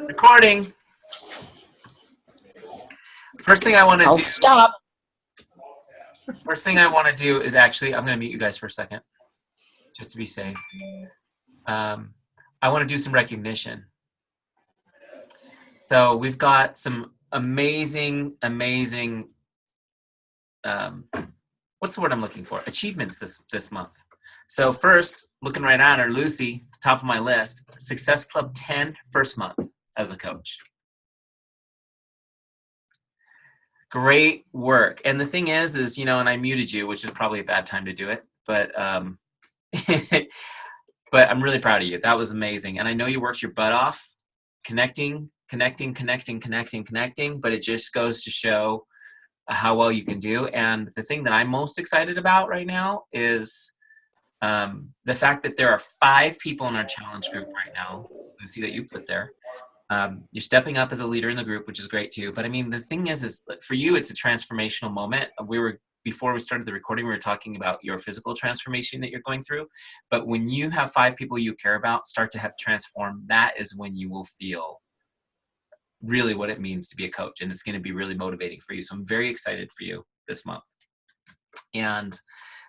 Recording. First thing I want to I'll do. stop. First thing I want to do is actually, I'm going to mute you guys for a second, just to be safe. I want to do some recognition. So we've got some amazing, what's the word I'm looking for? Achievements this month. So first, looking right at her, Lucy, top of my list, Success Club 10, first month as a coach. Great work. And the thing is, and I muted you, which is probably a bad time to do it, but but I'm really proud of you. That was amazing. And I know you worked your butt off connecting, but it just goes to show how well you can do. And the thing that I'm most excited about right now is the fact that there are 5 people in our challenge group right now, Lucy, that you put there. You're stepping up as a leader in the group, which is great too. But I mean, the thing is for you, it's a transformational moment. Before we started the recording, we were talking about your physical transformation that you're going through. But when you have 5 people you care about start to have transformed, that is when you will feel really what it means to be a coach. And it's going to be really motivating for you. So I'm very excited for you this month. And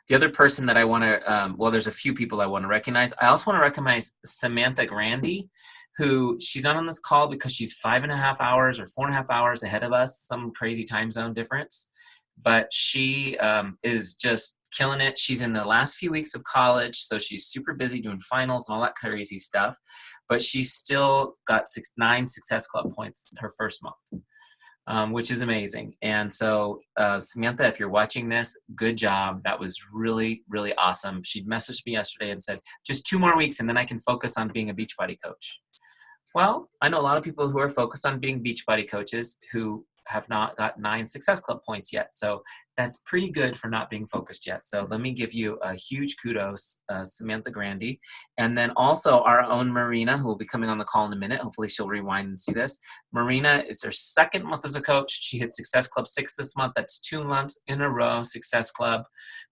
the other person that I want to, there's a few people I want to recognize. I also want to recognize Samantha Grandy, who she's not on this call because she's 5.5 hours or 4.5 hours ahead of us, some crazy time zone difference. But she is just killing it. She's in the last few weeks of college, so she's super busy doing finals and all that crazy stuff. But she's still got 9 Success Club points her first month, which is amazing. And so, Samantha, if you're watching this, good job. That was really, really awesome. She messaged me yesterday and said, just 2 more weeks and then I can focus on being a Beachbody coach. Well, I know a lot of people who are focused on being Beachbody coaches who have not got 9 Success Club points yet. So that's pretty good for not being focused yet. So let me give you a huge kudos, Samantha Grandy. And then also our own Marina, who will be coming on the call in a minute. Hopefully she'll rewind and see this. Marina, it's her 2nd month as a coach. She hit Success Club 6 this month. That's 2 months in a row, Success Club,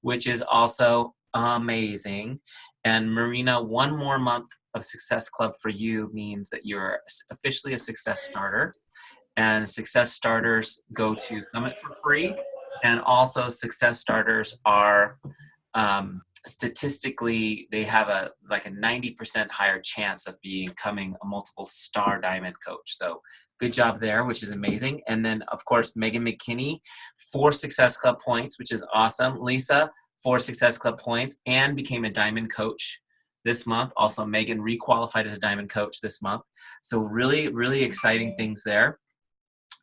which is also amazing. And Marina, 1 more month of Success Club for you means that you're officially a Success Starter. And Success Starters go to Summit for free. And also Success Starters are statistically, they have a 90% higher chance of becoming a multiple star diamond coach. So good job there, which is amazing. And then of course, Megan McKinney, 4 Success Club points, which is awesome. Lisa, 4 Success Club points and became a diamond coach this month. Also, Megan requalified as a diamond coach this month. So really, really exciting things there.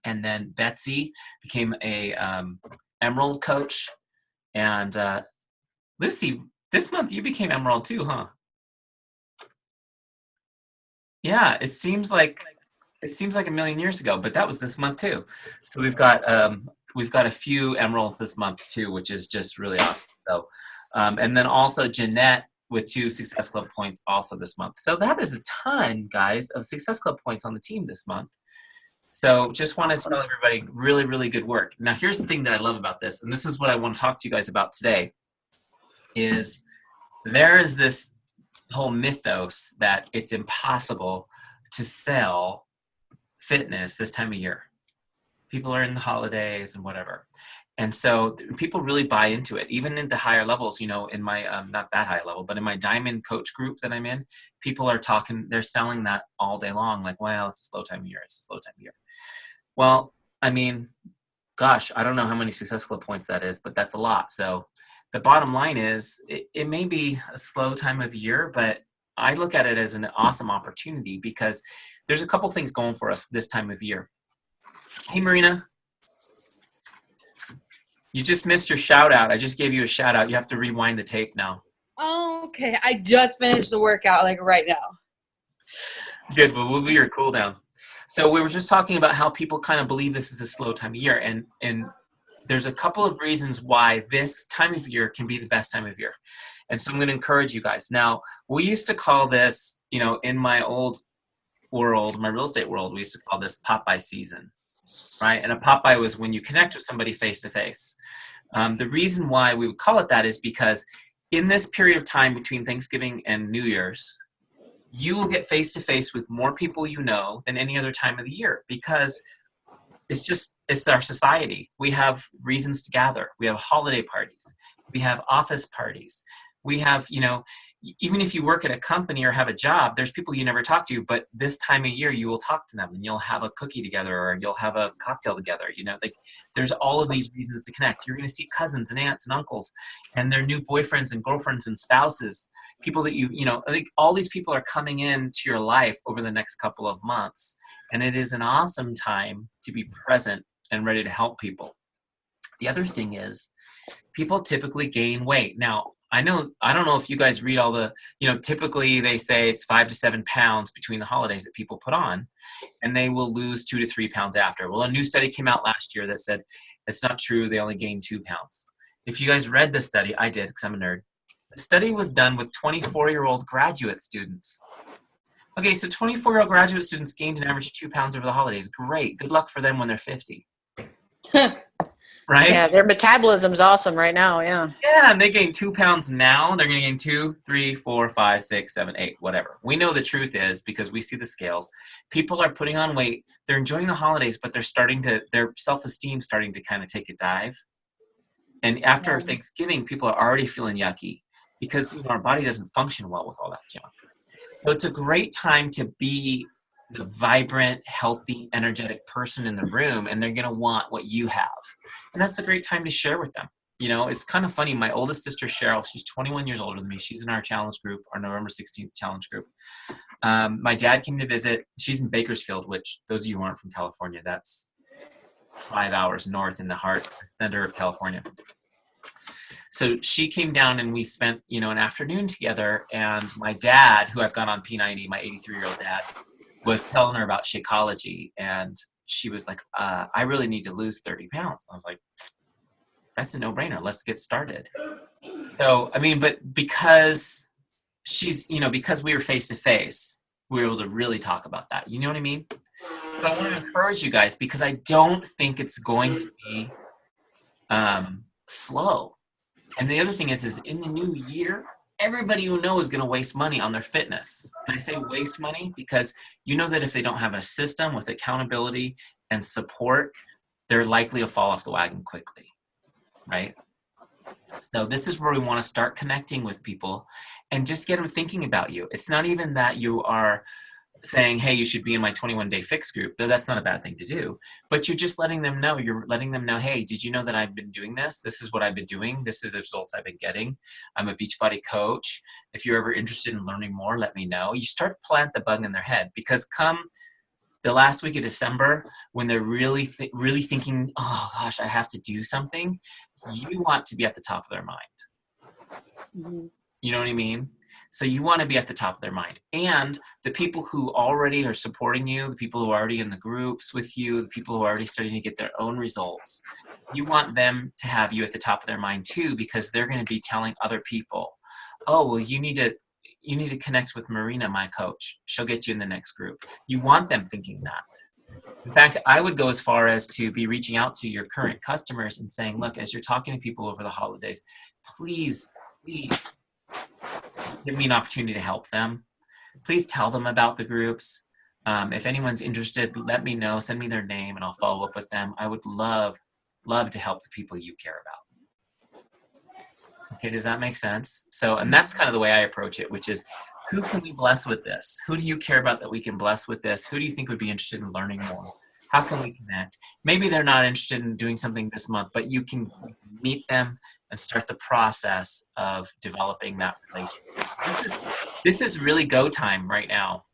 And then Betsy became a Emerald coach. And Lucy, this month you became Emerald too, huh? Yeah, it seems like a million years ago, but that was this month too. So we've got a few Emeralds this month too, which is just really awesome. So, and then also Jeanette with 2 Success Club points also this month. So that is a ton, guys, of Success Club points on the team this month. So just want to tell everybody, really, really good work. Now, here's the thing that I love about this, and this is what I want to talk to you guys about today, is there is this whole mythos that it's impossible to sell fitness this time of year. People are in the holidays and whatever. And so people really buy into it, even in the higher levels, in my, not that high level, but in my diamond coach group that I'm in, people are they're selling that all day long. Like, well, it's a slow time of year. It's a slow time of year. Well, I mean, gosh, I don't know how many Success Club points that is, but that's a lot. So the bottom line is it may be a slow time of year, but I look at it as an awesome opportunity because there's a couple things going for us this time of year. Hey, Marina. You just missed your shout out. I just gave you a shout out. You have to rewind the tape now. Oh, okay. I just finished the workout right now. Good, but we'll be your cool down. So we were just talking about how people kind of believe this is a slow time of year. And there's a couple of reasons why this time of year can be the best time of year. And so I'm going to encourage you guys. Now, we used to call this, in my old world, my real estate world, we used to call this Popeye season. Right? And a Popeye was when you connect with somebody face to face. The reason why we would call it that is because in this period of time between Thanksgiving and New Year's, you will get face to face with more people you know than any other time of the year, because it's our society. We have reasons to gather. We have holiday parties. We have office parties. We have, even if you work at a company or have a job, there's people you never talk to, but this time of year you will talk to them and you'll have a cookie together or you'll have a cocktail together. Like there's all of these reasons to connect. You're going to see cousins and aunts and uncles and their new boyfriends and girlfriends and spouses, people that I think all these people are coming into your life over the next couple of months. And it is an awesome time to be present and ready to help people. The other thing is people typically gain weight. Now, I don't know if you guys read all the, typically they say it's 5 to 7 pounds between the holidays that people put on, and they will lose 2 to 3 pounds after. Well, a new study came out last year that said it's not true. They only gain 2 pounds. If you guys read the study, I did because I'm a nerd. The study was done with 24-year-old graduate students. Okay, so 24-year-old graduate students gained an average of 2 pounds over the holidays. Great. Good luck for them when they're 50. Right? Yeah, their metabolism's awesome right now. Yeah. Yeah, and they gain 2 pounds now. They're going to gain 2, 3, 4, 5, 6, 7, 8, whatever. We know the truth is, because we see the scales, people are putting on weight. They're enjoying the holidays, but their self-esteem starting to kind of take a dive. And after Thanksgiving, people are already feeling yucky because our body doesn't function well with all that junk. So it's a great time to be the vibrant, healthy, energetic person in the room, and they're going to want what you have. And that's a great time to share with them. It's kind of funny. My oldest sister, Cheryl, she's 21 years older than me. She's in our challenge group, our November 16th challenge group. My dad came to visit. She's in Bakersfield, which those of you who aren't from California, that's 5 hours north in the center of California. So she came down and we spent, an afternoon together. And my dad, who I've gone on P90, my 83-year-old dad, was telling her about Shakeology, and she was like, I really need to lose 30 pounds. I was like, that's a no-brainer. Let's get started. So, but because because we were face-to-face, we were able to really talk about that. You know what I mean? So I want to encourage you guys, because I don't think it's going to be slow. And the other thing is in the new year, everybody you know is going to waste money on their fitness. And I say waste money because that if they don't have a system with accountability and support, they're likely to fall off the wagon quickly, right? So this is where we want to start connecting with people and just get them thinking about you. It's not even that you are saying, hey, you should be in my 21-day fix group, though that's not a bad thing to do. But you're just letting them know. You're letting them know, hey, did you know that I've been doing this? This is what I've been doing. This is the results I've been getting. I'm a Beachbody coach. If you're ever interested in learning more, let me know. You start to plant the bug in their head, because come the last week of December, when they're really thinking, oh gosh, I have to do something, you want to be at the top of their mind. Mm-hmm. You know what I mean? So you want to be at the top of their mind. And the people who already are supporting you, the people who are already in the groups with you, the people who are already starting to get their own results, you want them to have you at the top of their mind too, because they're going to be telling other people, oh, well, you need to connect with Marina, my coach. She'll get you in the next group. You want them thinking that. In fact, I would go as far as to be reaching out to your current customers and saying, look, as you're talking to people over the holidays, please give me an opportunity to help them. Please tell them about the groups. If anyone's interested, let me know. Send me their name and I'll follow up with them. I would love to help the people you care about. Okay, does that make sense? So, and that's kind of the way I approach it, which is, who can we bless with this? Who do you care about that we can bless with this? Who do you think would be interested in learning more? How can we connect? Maybe they're not interested in doing something this month, but you can meet them and start the process of developing that relationship. This is really go time right now.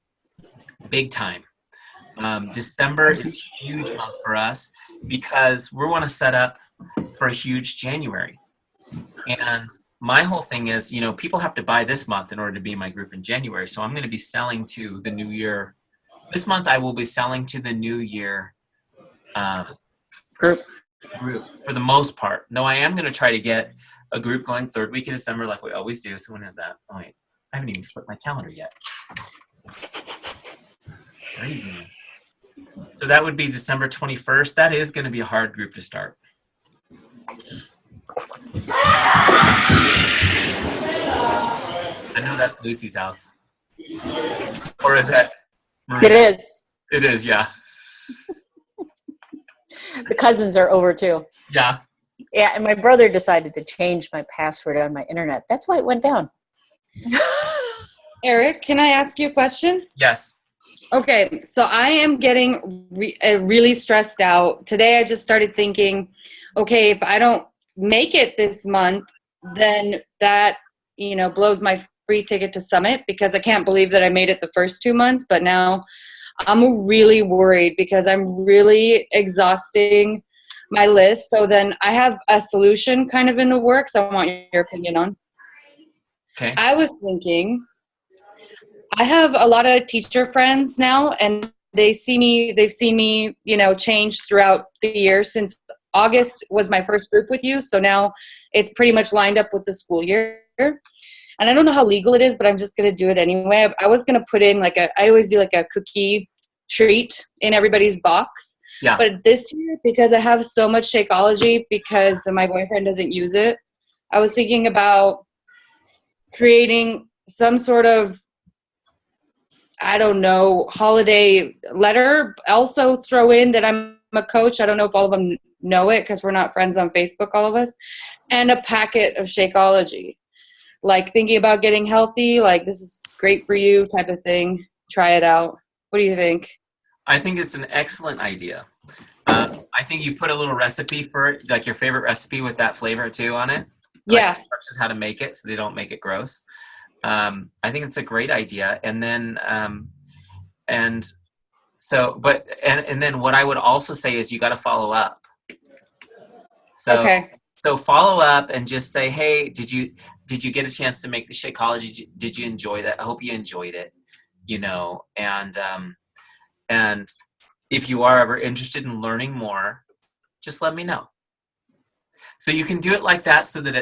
Big time. December is a huge month for us because we want to set up for a huge January. And my whole thing is, people have to buy this month in order to be in my group in January. So I'm going to be selling to the new year. This month I will be selling to the new year group for the most part. No, I am going to try to get a group going third week of December like we always do. So when is that? Oh, wait, I haven't even flipped my calendar yet. Craziness. So that would be December 21st. That is going to be a hard group to start. I know that's Lucy's house. Or is that It Marina? is. It is, yeah. The cousins are over too. Yeah. Yeah, and my brother decided to change my password on my internet. That's why it went down. Eric, can I ask you a question? Yes. Okay, so I am getting really stressed out. Today I just started thinking, okay, if I don't make it this month, then that, blows my free ticket to Summit because I can't believe that I made it the first 2 months, but now I'm really worried because I'm really exhausting my list. So then I have a solution kind of in the works I want your opinion on. Okay. I was thinking I have a lot of teacher friends now, and they've seen me, change throughout the year since August was my first group with you. So now it's pretty much lined up with the school year. And I don't know how legal it is, but I'm just going to do it anyway. I was going to put in I always do like a cookie treat in everybody's box. Yeah. But this year, because I have so much Shakeology because my boyfriend doesn't use it, I was thinking about creating some sort of, I don't know, holiday letter. Also throw in that I'm a coach. I don't know if all of them know it because we're not friends on Facebook, all of us. And a packet of Shakeology. Like thinking about getting healthy, like this is great for you type of thing. Try it out. What do you think? I think it's an excellent idea. I think you put a little recipe for it, like your favorite recipe with that flavor too on it. Yeah. Like instructions how to make it so they don't make it gross. I think it's a great idea. And then, and then what I would also say is you got to follow up. So, Okay. so follow up and just say, hey, did you get a chance to make the Shakeology? Did you enjoy that? I hope you enjoyed it, and if you are ever interested in learning more, just let me know. So you can do it like that so that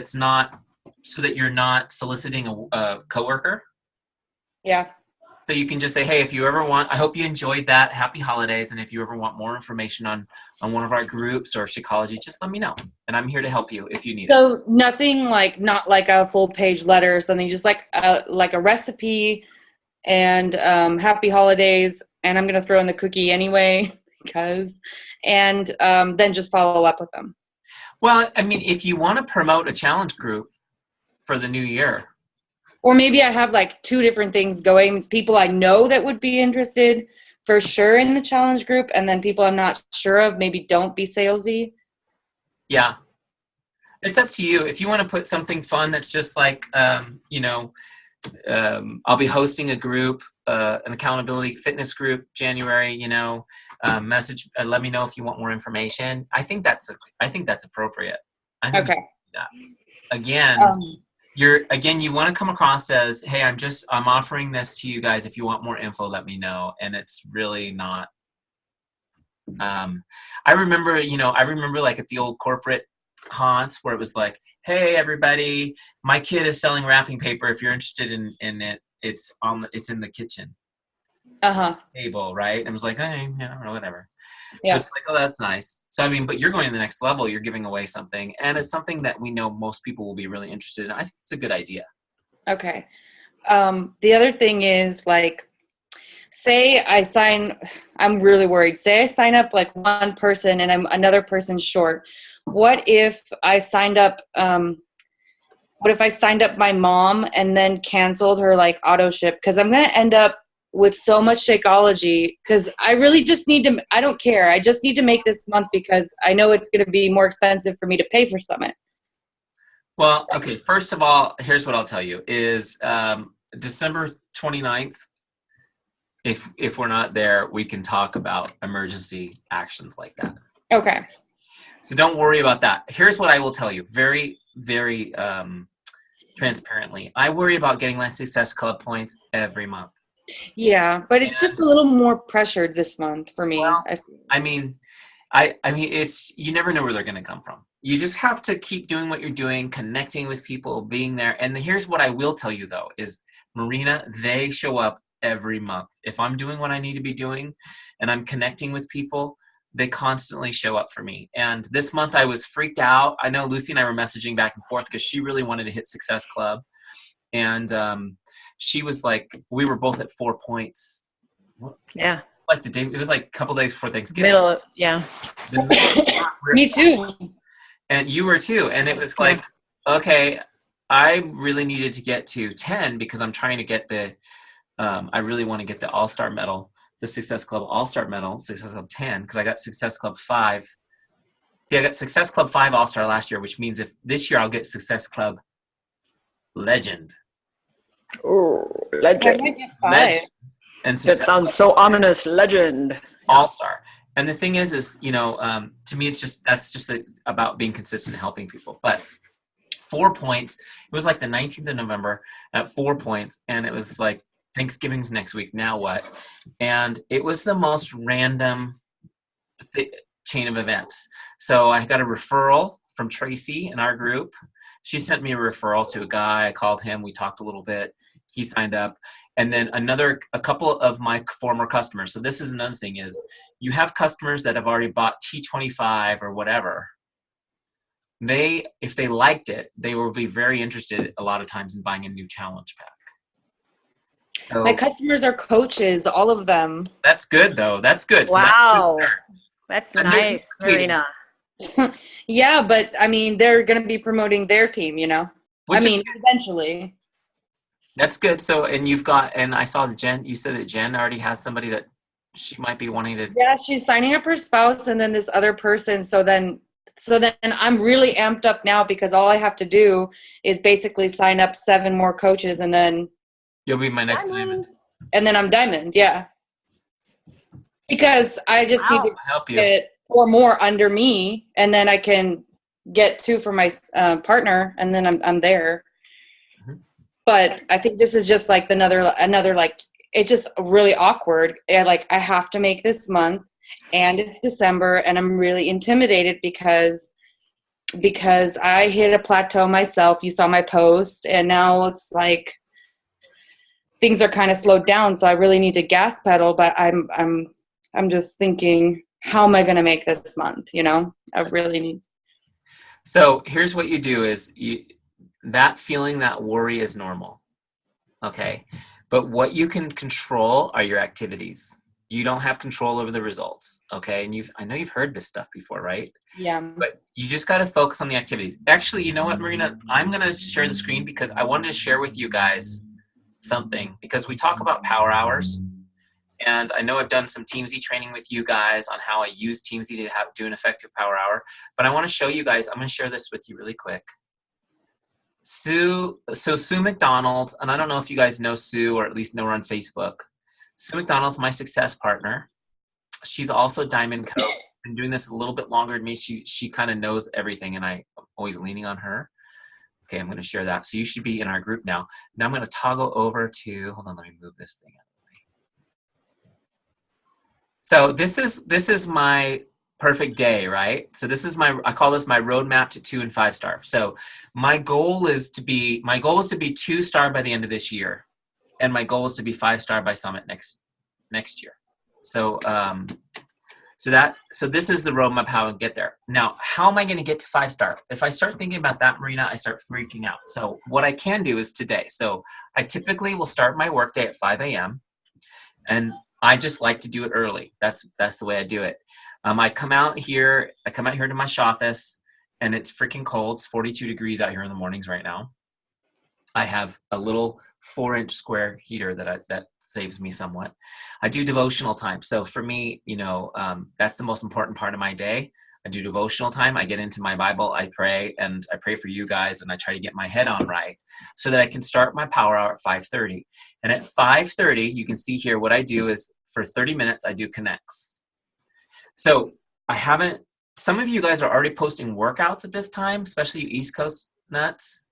you're not soliciting a coworker. Yeah. So you can just say, hey, if you ever want, I hope you enjoyed that. Happy holidays. And if you ever want more information on one of our groups or Shakeology, just let me know. And I'm here to help you if you need it. So nothing not like a full page letter or something, just like a recipe and happy holidays. And I'm going to throw in the cookie anyway and then just follow up with them. Well, I mean, if you want to promote a challenge group for the new year. Or maybe I have like two different things going. People I know that would be interested for sure in the challenge group. And then people I'm not sure of, maybe don't be salesy. Yeah. It's up to you. If you want to put something fun that's just like, I'll be hosting a group, an accountability fitness group, January, message, let me know if you want more information. I think that's appropriate. Okay. Again, you want to come across as, hey, I'm offering this to you guys. If you want more info, let me know. And it's really not, I remember like at the old corporate haunts where it was like, hey, everybody, my kid is selling wrapping paper. If you're interested in it, it's in the kitchen table, right? And it was like, hey, or whatever. So it's like, oh, that's nice. So, I mean, but you're going to the next level. You're giving away something. And it's something that we know most people will be really interested in. I think it's a good idea. Okay. The other thing is like, say I'm really worried. Say I sign up like one person and I'm another person short. What if I signed up my mom and then canceled her like auto ship? Because I'm going to end up with so much Shakeology because I really just need to, I don't care. I just need to make this month because I know it's going to be more expensive for me to pay for Summit. Well, okay. First of all, here's what I'll tell you is December 29th, if we're not there, we can talk about emergency actions like that. Okay. So don't worry about that. Here's what I will tell you very, very transparently. I worry about getting my Success Club points every month. Yeah, but it's just a little more pressured this month for me. Well, I mean, it's, you never know where they're going to come from. You just have to keep doing what you're doing, connecting with people, being there. And here's what I will tell you though, is Marina, they show up every month. If I'm doing what I need to be doing and I'm connecting with people, they constantly show up for me. And this month I was freaked out. I know Lucy and I were messaging back and forth because she really wanted to hit Success Club. And she was like, we were both at 4 points. Yeah. Like the day, it was like a couple days before Thanksgiving. Yeah. Me too. And you were too. And it was like, okay, I really needed to get to 10 because I'm trying to get I really want to get the All-Star medal, the Success Club All-Star medal, Success Club 10, because I got Success Club 5. See, I got Success Club 5 All-Star last year, which means if this year I'll get Success Club Legend. Oh, I legend. might get 5. Legend. And That Success sounds so ominous. Legend. All-Star. And the thing is you know, to me, that's just about being consistent and helping people. But 4 points, it was like the 19th of November at 4 points. And it was like, Thanksgiving's next week. Now what? And it was the most random chain of events. So I got a referral from Tracy in our group. She sent me a referral to a guy. I called him. We talked a little bit. He signed up. And then a couple of my former customers. So this is another thing is you have customers that have already bought T25 or whatever. If they liked it, they will be very interested a lot of times in buying a new challenge pack. So My customers are coaches, all of them. that's good though. That's good. So Wow. that's That's And they're nice, competing. Marina. Yeah, but I mean, they're going to be promoting their team, you know? Which I mean, eventually. that's good. So, and I saw you said that Jen already has somebody that she might be wanting to. Yeah, she's signing up her spouse and then this other person. So then I'm really amped up now because all I have to do is basically sign up 7 more coaches and then You'll be my next diamond. And then I'm diamond, yeah. Because I just need to I'll help you. get 4 more under me, and then I can get 2 for my partner, and then I'm there. Mm-hmm. But I think this is just like another like it's just really awkward. Like I have to make this month, and it's December, and I'm really intimidated because I hit a plateau myself. You saw my post, and now it's like things are kind of slowed down. So I really need to gas pedal. But I'm just thinking, how am I going to make this month? You know, I really need. So here's what you do is that feeling, that worry is normal. Okay. But what you can control are your activities. You don't have control over the results. Okay. And I know you've heard this stuff before, right? Yeah. But you just got to focus on the activities. Actually, you know what, Marina? I'm going to share the screen because I wanted to share with you guys something, because we talk about power hours. And I know I've done some Teamsy training with you guys on how I use Teamsy to do an effective power hour. But I want to show you guys, I'm going to share this with you really quick. Sue McDonald, and I don't know if you guys know Sue or at least know her on Facebook. Sue McDonald's my success partner. She's also Diamond Coach. She's been doing this a little bit longer than me. She kind of knows everything, and I'm always leaning on her. Okay, I'm going to share that. So you should be in our group now. Now I'm going to toggle over to, hold on, let me move this thing out. So this is my perfect day, right? So this is I call this my roadmap to 2 and 5 star. So my goal is to be 2 star by the end of this year. And my goal is to be 5 star by Summit next year. So so this is the roadmap how I get there. Now, how am I going to get to 5 star? If I start thinking about that, Marina, I start freaking out. So what I can do is today. So I typically will start my workday at 5 a.m. and I just like to do it early. That's the way I do it. I come out here to my office, and it's freaking cold. It's 42 degrees out here in the mornings right now. I have a little 4-inch square heater that saves me somewhat. I do devotional time. So for me, that's the most important part of my day. I do devotional time. I get into my Bible. I pray, and I pray for you guys, and I try to get my head on right so that I can start my power hour at 5:30. And at 5:30, you can see here what I do is for 30 minutes, I do connects. So some of you guys are already posting workouts at this time, especially you East Coast nuts.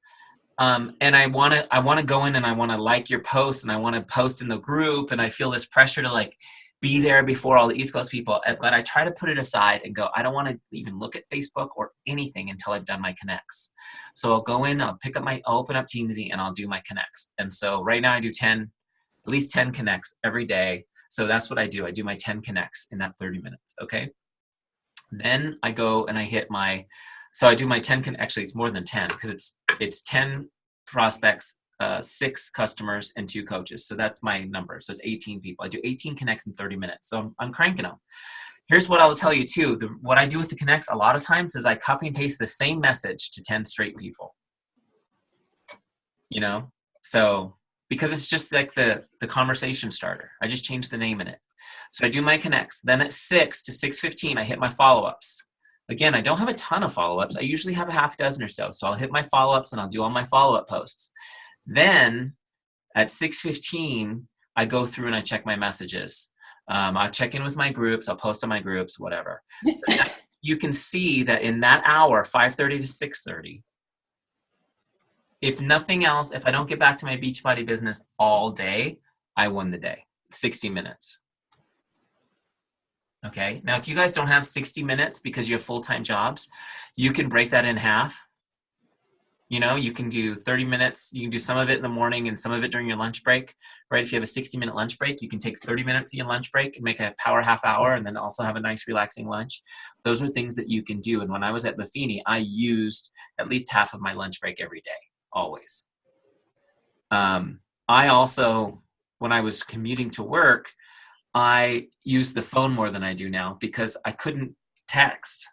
And I want to go in and I want to like your posts, and I want to post in the group, and I feel this pressure to like be there before all the East Coast people. But I try to put it aside and go, I don't want to even look at Facebook or anything until I've done my connects. So I'll go in, I'll open up Teamsy, and I'll do my connects. And so right now I do at least 10 connects every day. So that's what I do. I do my 10 connects in that 30 minutes. Okay. Then I go and I hit so I do my 10, actually it's more than 10 because it's 10 prospects 6 customers and 2 coaches. So that's my number. So it's 18 people. I do 18 connects in 30 minutes. So I'm cranking them. Here's what I will tell you too. What I do with the connects a lot of times is I copy and paste the same message to 10 straight people. You know, so because it's just like the conversation starter. I just change the name in it. So I do my connects. Then at 6 to 6:15, I hit my follow-ups. Again, I don't have a ton of follow-ups. I usually have a half dozen or so. So I'll hit my follow-ups and I'll do all my follow-up posts. Then at 6:15, I go through and I check my messages. I'll check in with my groups. I'll post on my groups, whatever. So you can see that in that hour, 5:30 to 6:30, if nothing else, if I don't get back to my Beachbody business all day, I won the day, 60 minutes. Okay. Now, if you guys don't have 60 minutes because you have full-time jobs, you can break that in half. You know, you can do 30 minutes. You can do some of it in the morning and some of it during your lunch break, right? If you have a 60-minute lunch break, you can take 30 minutes of your lunch break and make a power half hour and then also have a nice relaxing lunch. Those are things that you can do. And when I was at Buffini, I used at least half of my lunch break every day, always. I also, when I was commuting to work, I used the phone more than I do now because I couldn't text.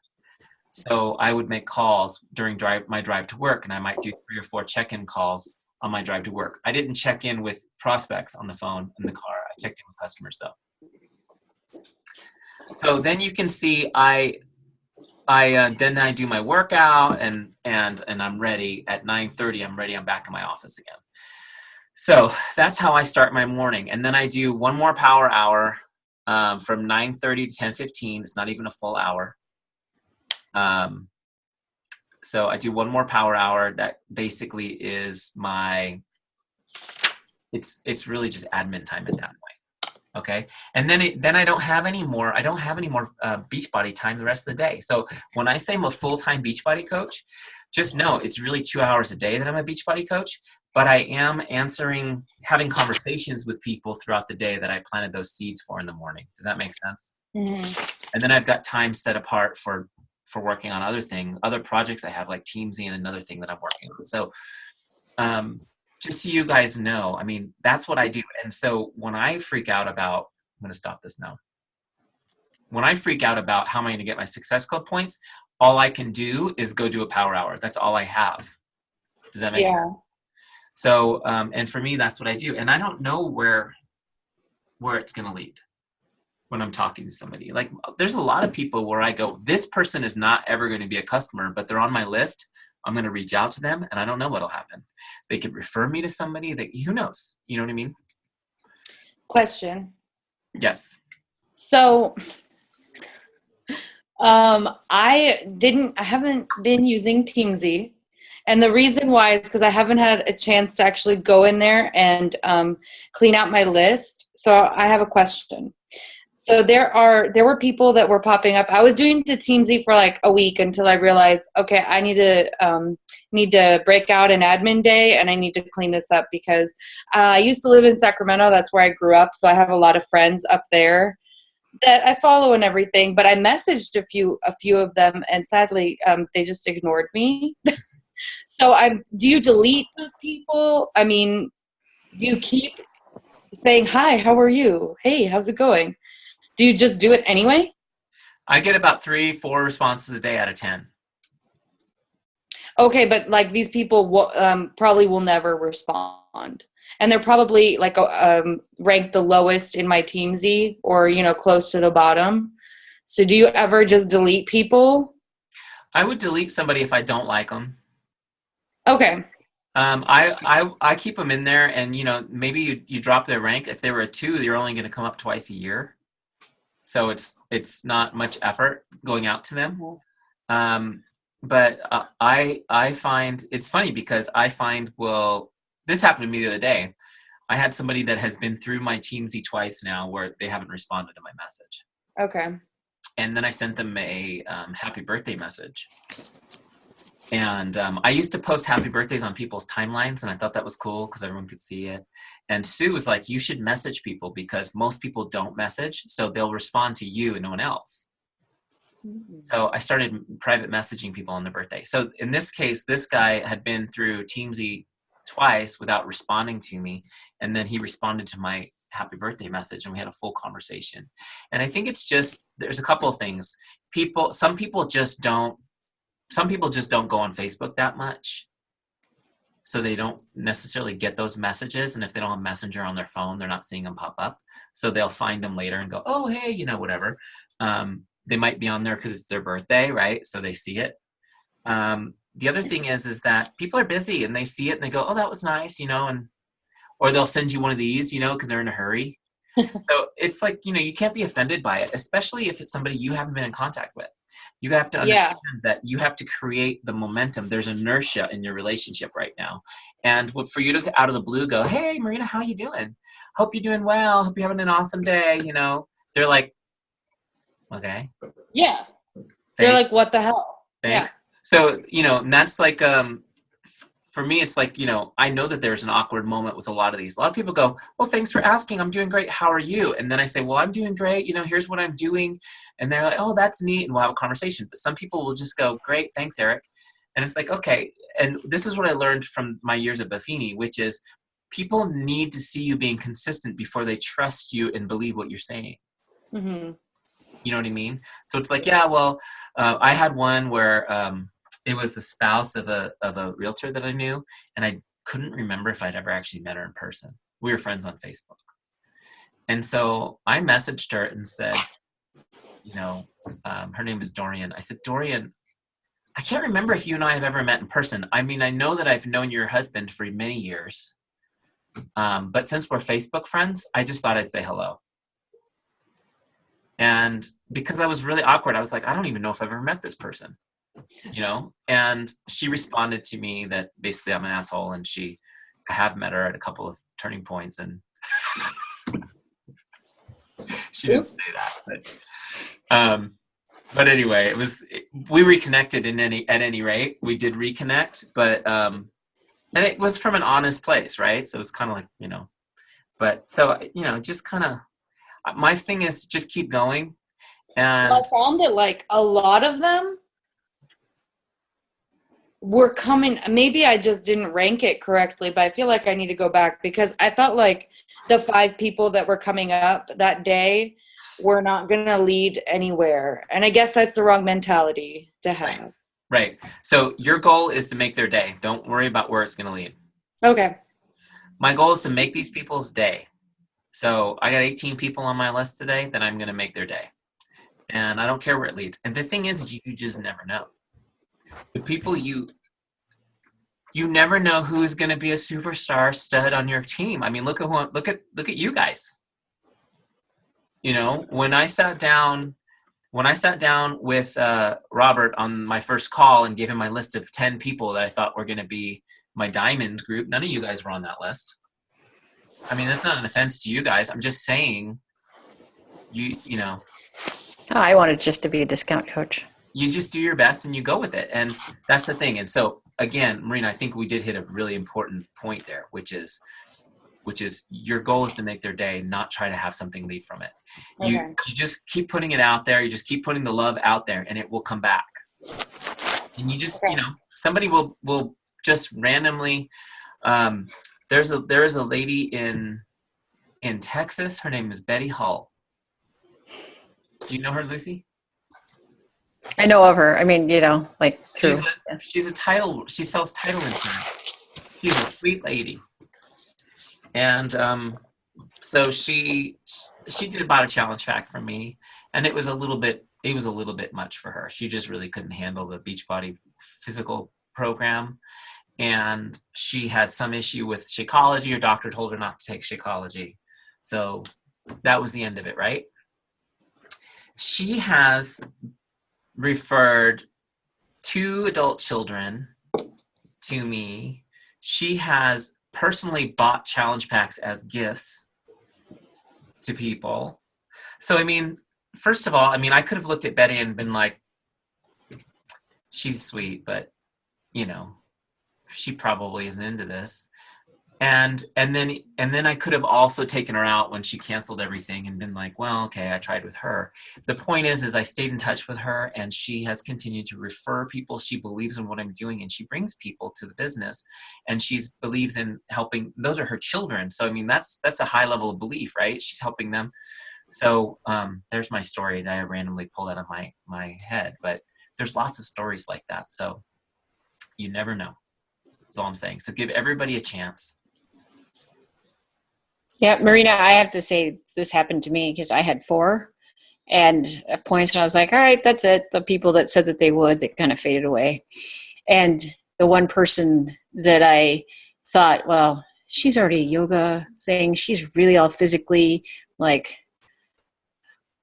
So I would make calls during my drive to work, and I might do 3 or 4 check-in calls on my drive to work. I didn't check in with prospects on the phone in the car. I checked in with customers though. So then you can see then I do my workout and I'm ready at 9:30. I'm ready. I'm back in my office again. So that's how I start my morning. And then I do one more power hour from 9:30 to 10:15. It's not even a full hour. So I do one more power hour that basically is it's really just admin time at that point. Okay. And then I don't have any more Beachbody time the rest of the day. So when I say I'm a full-time Beachbody coach, just know it's really 2 hours a day that I'm a Beachbody coach, but I am having conversations with people throughout the day that I planted those seeds for in the morning. Does that make sense? Mm-hmm. And then I've got time set apart for working on other things, other projects I have like Teamzy and another thing that I'm working on. So just so you guys know, I mean, that's what I do. And so when I freak out about, I'm going to stop this now. When I freak out about how am I going to get my Success Club points, all I can do is go do a power hour. That's all I have. Does that make sense? So, and for me, that's what I do. And I don't know where it's going to lead when I'm talking to somebody. Like there's a lot of people where I go, this person is not ever going to be a customer, but they're on my list. I'm going to reach out to them and I don't know what'll happen. They could refer me to somebody who knows, you know what I mean? Question. Yes. So, I haven't been using Teamzy. And the reason why is because I haven't had a chance to actually go in there and clean out my list. So I have a question. So there were people that were popping up. I was doing the Teamzy for like a week until I realized, okay, I need to break out an admin day and I need to clean this up because I used to live in Sacramento. That's where I grew up. So I have a lot of friends up there that I follow and everything. But I messaged a few of them, and sadly, they just ignored me. So do you delete those people? I mean, do you keep saying, hi, how are you? Hey, how's it going? Do you just do it anyway? I get about 3-4 responses a day out of 10. Okay, but like these people probably will never respond. And they're probably like ranked the lowest in my Teamzy or, close to the bottom. So do you ever just delete people? I would delete somebody if I don't like them. Okay. I keep them in there and, maybe you drop their rank. If they were a 2, you're only going to come up twice a year. So it's not much effort going out to them. But I find it's funny because this happened to me the other day. I had somebody that has been through my Teamzy twice now where they haven't responded to my message. Okay. And then I sent them a happy birthday message. And I used to post happy birthdays on people's timelines, and I thought that was cool because everyone could see it. And Sue was like, you should message people because most people don't message, so they'll respond to you and no one else. Mm-hmm. So I started private messaging people on their birthday. So in this case, this guy had been through Teamzy twice without responding to me. And then he responded to my happy birthday message and we had a full conversation. And I think it's just, there's a couple of things. Some people just don't go on Facebook that much. So they don't necessarily get those messages. And if they don't have Messenger on their phone, they're not seeing them pop up. So they'll find them later and go, oh, hey, whatever. They might be on there because it's their birthday, right? So they see it. The other thing is that people are busy and they see it and they go, oh, that was nice, or they'll send you one of these, because they're in a hurry. So it's like, you can't be offended by it, especially if it's somebody you haven't been in contact with. You have to understand that you have to create the momentum. There's inertia in your relationship right now. And for you to out of the blue go, hey, Marina, how you doing? Hope you're doing well. Hope you're having an awesome day. They're like, okay. Yeah. Thanks. They're like, what the hell? Thanks. Yeah. So, and that's like, for me, it's like, I know that there's an awkward moment with a lot of these. A lot of people go, well, thanks for asking. I'm doing great. How are you? And then I say, well, I'm doing great. Here's what I'm doing. And they're like, oh, that's neat. And we'll have a conversation. But some people will just go, great. Thanks, Eric. And it's like, okay. And this is what I learned from my years at Buffini, which is people need to see you being consistent before they trust you and believe what you're saying. Mm-hmm. You know what I mean? So it's like, yeah, well, I had one where, it was the spouse of a realtor that I knew, and I couldn't remember if I'd ever actually met her in person. We were friends on Facebook. And so I messaged her and said, her name is Dorian. I said, Dorian, I can't remember if you and I have ever met in person. I mean, I know that I've known your husband for many years. But since we're Facebook friends, I just thought I'd say hello. And because I was really awkward, I was like, I don't even know if I've ever met this person. And she responded to me that basically I'm an asshole, and I have met her at a couple of turning points, and she didn't say that, but anyway, we reconnected at any rate. We did reconnect, but and it was from an honest place, right? So it was kind of like, but so, just kind of, my thing is just keep going. And I found that like a lot of them were coming, maybe I just didn't rank it correctly, but I feel like I need to go back, because I felt like the 5 people that were coming up that day were not going to lead anywhere. And I guess that's the wrong mentality to have. Right. So your goal is to make their day. Don't worry about where it's going to lead. Okay. My goal is to make these people's day. So I got 18 people on my list today that I'm going to make their day. And I don't care where it leads. And the thing is, you just never know. The people you never know who is going to be a superstar stud on your team. I mean, look at you guys. When I sat down with Robert on my first call and gave him my list of 10 people that I thought were going to be my diamond group, none of you guys were on that list. I mean, that's not an offense to you guys. I'm just saying, Oh, I wanted just to be a discount coach. You just do your best and you go with it. And that's the thing. And so again, Marina, I think we did hit a really important point there, which is your goal is to make their day, not try to have something lead from it. Okay. You just keep putting it out there. You just keep putting the love out there, and it will come back. And you just, somebody will just randomly, there is a lady in Texas. Her name is Betty Hull. Do you know her, Lucy? I know of her. I mean, like through. She sells title insurance. She's a sweet lady. And so she did about a challenge pack for me, and it was a little bit much for her. She just really couldn't handle the Beachbody physical program, and she had some issue with Shakeology. Her doctor told her not to take Shakeology. So that was the end of it, right? She has referred 2 adult children to me. She has personally bought challenge packs as gifts to people. So, I mean, first of all, I could have looked at Betty and been like, she's sweet, but, she probably isn't into this. And then I could have also taken her out when she canceled everything and been like, well, okay, I tried with her. The point is I stayed in touch with her, and she has continued to refer people. She believes in what I'm doing, and she brings people to the business, and she believes in helping. Those are her children. So I mean, that's a high level of belief, right? She's helping them. So there's my story that I randomly pulled out of my head, but there's lots of stories like that. So you never know. That's all I'm saying. So give everybody a chance. Yeah, Marina, I have to say this happened to me because I had 4. And at points when I was like, all right, that's it. The people that said that they would, they kind of faded away. And the one person that I thought, well, she's already a yoga thing. She's really all physically like,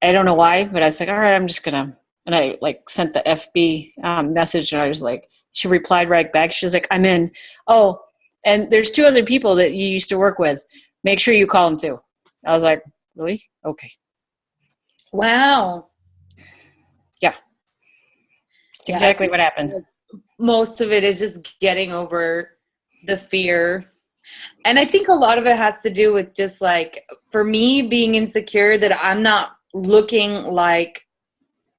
I don't know why, but I was like, all right, I'm just going to, and I like sent the FB message, and I was like, she replied right back. She was like, I'm in. Oh, and there's 2 other people that you used to work with. Make sure you call them too. I was like, really? Okay. Wow. Yeah. It's exactly what happened. Most of it is just getting over the fear. And I think a lot of it has to do with just like, for me, being insecure that I'm not looking like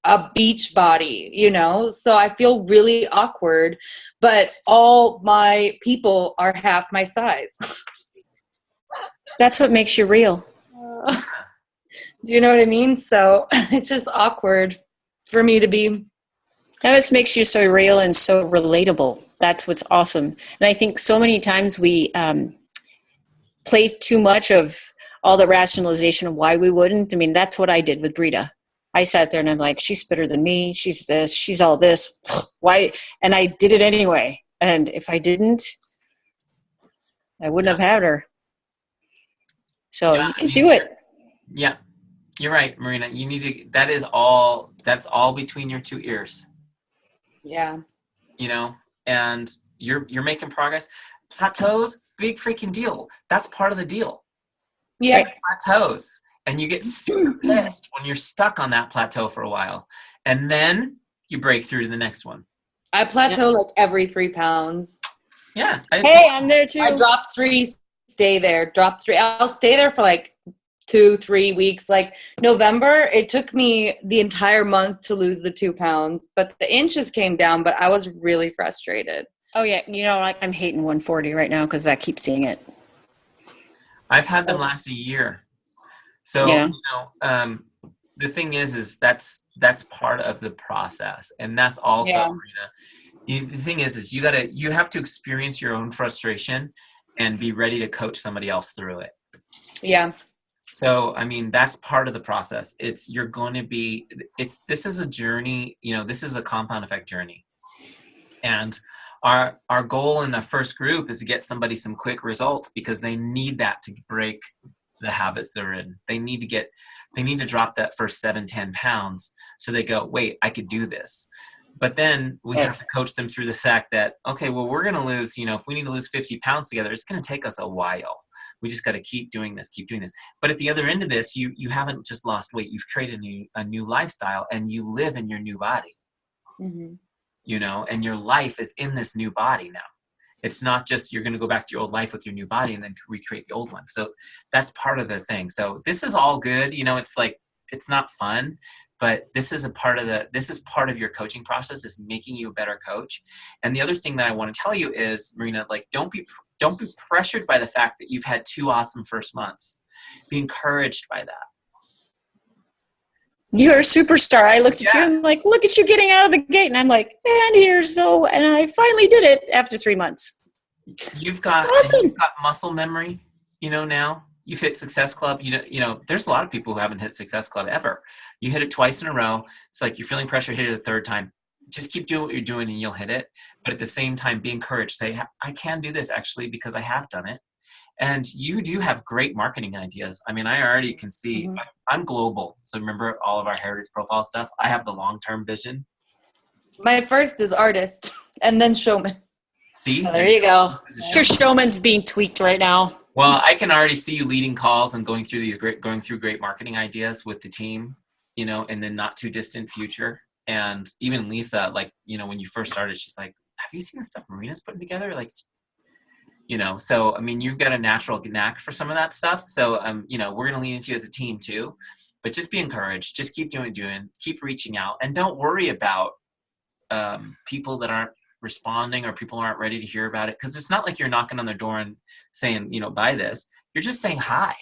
a beach body, you know? So I feel really awkward, but all my people are half my size. That's what makes you real. Do you know what I mean? So it's just awkward for me to be. That just makes you so real and so relatable. That's what's awesome. And I think so many times we play too much of all the rationalization of why we wouldn't. I mean, that's what I did with Brita. I sat there and I'm like, she's fitter than me. She's this, she's all this. Why? And I did it anyway. And if I didn't, I wouldn't have had her. So you can do it. Yeah, you're right, Marina. You need to, that's all between your 2 ears. Yeah. You know, and you're making progress. Plateaus, big freaking deal. That's part of the deal. Yeah. Right. Plateaus. And you get super pissed when you're stuck on that plateau for a while. And then you break through to the next one. I plateau like every 3 pounds. Yeah. Hey, I'm there too. I drop 3, stay there. Drop 3. I'll stay there for like 2-3 weeks. Like November, it took me the entire month to lose the 2 pounds, but the inches came down, but I was really frustrated. Oh yeah. You know, like I'm hating 140 right now because I keep seeing it. I've had them last a year. So, Yeah. The thing is that's part of the process. And that's also, Marina, the thing is you have to experience your own frustration and be ready to coach somebody else through it. Yeah. So, I mean, that's part of the process. This is a journey, this is a compound effect journey. And our goal in the first group is to get somebody some quick results because they need that to break the habits they're in. They need to drop that first 7-10 pounds so they go, wait, I could do this. But then we have to coach them through the fact that, okay, well, we're going to lose, if we need to lose 50 pounds together, it's going to take us a while. We just got to keep doing this. But at the other end of this, you haven't just lost weight. You've created a new lifestyle, and you live in your new body, and your life is in this new body now. It's not just you're going to go back to your old life with your new body and then recreate the old one. So that's part of the thing. So this is all good. It's like, it's not fun, but this is part of your coaching process, is making you a better coach. And the other thing that I want to tell you is, Marina, like, don't be pressured by the fact that you've had 2 awesome first months. Be encouraged by that. You're a superstar. I looked at you and I'm like, look at you getting out of the gate. And I'm like, and I finally did it after 3 months. You've got muscle memory, now. You've hit Success Club. There's a lot of people who haven't hit Success Club ever. You hit it twice in a row. It's like you're feeling pressure, hit it a third time. Just keep doing what you're doing and you'll hit it. But at the same time, be encouraged. Say, I can do this actually because I have done it. And you do have great marketing ideas. I mean, I already can see, I'm global. So remember all of our heritage profile stuff? I have the long-term vision. My first is artist and then showman. See? Oh, there you go. Your showman's being tweaked right now. Well, I can already see you leading calls and going through great marketing ideas with the team, in the not too distant future. And even Lisa, like, when you first started, she's like, have you seen the stuff Marina's putting together? Like, So I mean, you've got a natural knack for some of that stuff. So we're going to lean into you as a team too, but just be encouraged. Just keep doing, keep reaching out, and don't worry about people that aren't responding or people aren't ready to hear about it. Cause it's not like you're knocking on their door and saying, buy this. You're just saying hi,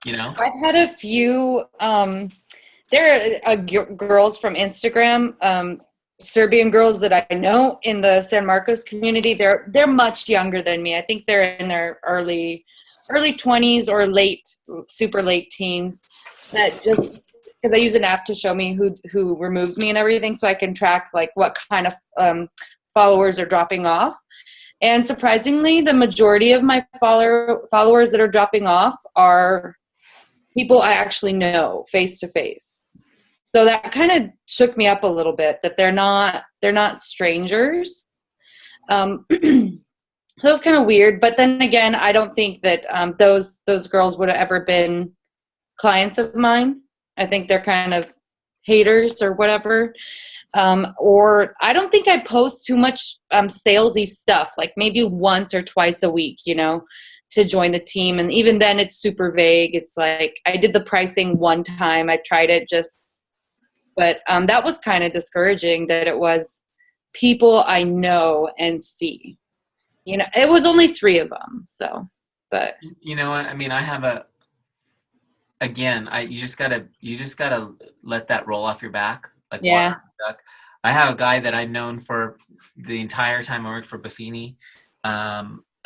I've had a few, there are girls from Instagram, Serbian girls that I know in the San Marcos community. They're much younger than me. I think they're in their early 20s or super late teens, that just because I use an app to show me who removes me and everything, so I can track like what kind of followers are dropping off. And surprisingly, the majority of my followers that are dropping off are people I actually know face to face. So that kind of shook me up a little bit, that they're not strangers. That was kind of weird. But then again, I don't think that those girls would have ever been clients of mine. I think they're kind of haters or whatever. Or I don't think I post too much salesy stuff, like maybe once or twice a week, to join the team. And even then it's super vague. It's like I did the pricing one time. I tried it but that was kind of discouraging, that it was people I know and see. It was only 3 of them. So, but you know what? I mean, I have you just gotta let that roll off your back. Like, yeah. I have a guy that I've known for the entire time I worked for Buffini.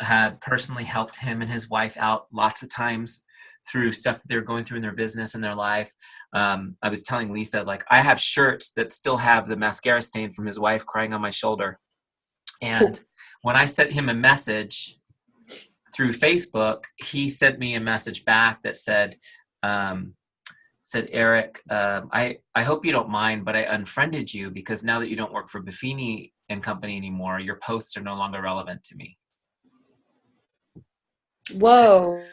Had personally helped him and his wife out lots of times through stuff that they're going through in their business and their life. I was telling Lisa, like, I have shirts that still have the mascara stain from his wife crying on my shoulder. And when I sent him a message through Facebook, he sent me a message back that said, Eric, I hope you don't mind, but I unfriended you because now that you don't work for Buffini and Company anymore, your posts are no longer relevant to me. Whoa.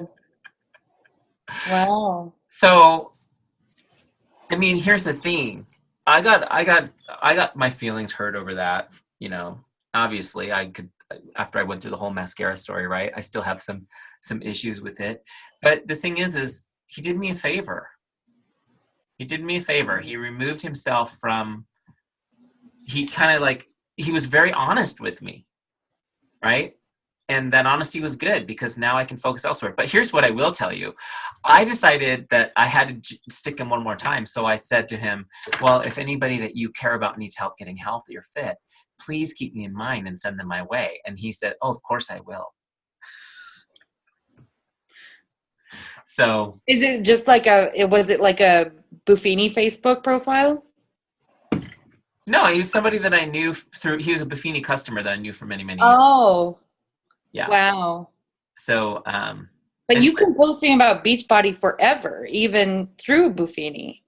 Wow. So, I mean, here's the thing. I got my feelings hurt over that. Obviously I could, after I went through the whole mascara story, right? I still have some issues with it. But the thing is he did me a favor. He removed himself from, he was very honest with me, right? And that honesty was good because now I can focus elsewhere. But here's what I will tell you. I decided that I had to stick him one more time. So I said to him, well, if anybody that you care about needs help getting healthy or fit, please keep me in mind and send them my way. And he said, oh, of course I will. So is it just like was it like a Buffini Facebook profile? No, he was somebody that I knew he was a Buffini customer that I knew for many, many years. Oh. Yeah. Wow. So, but you've been posting about Beachbody forever, even through Buffini.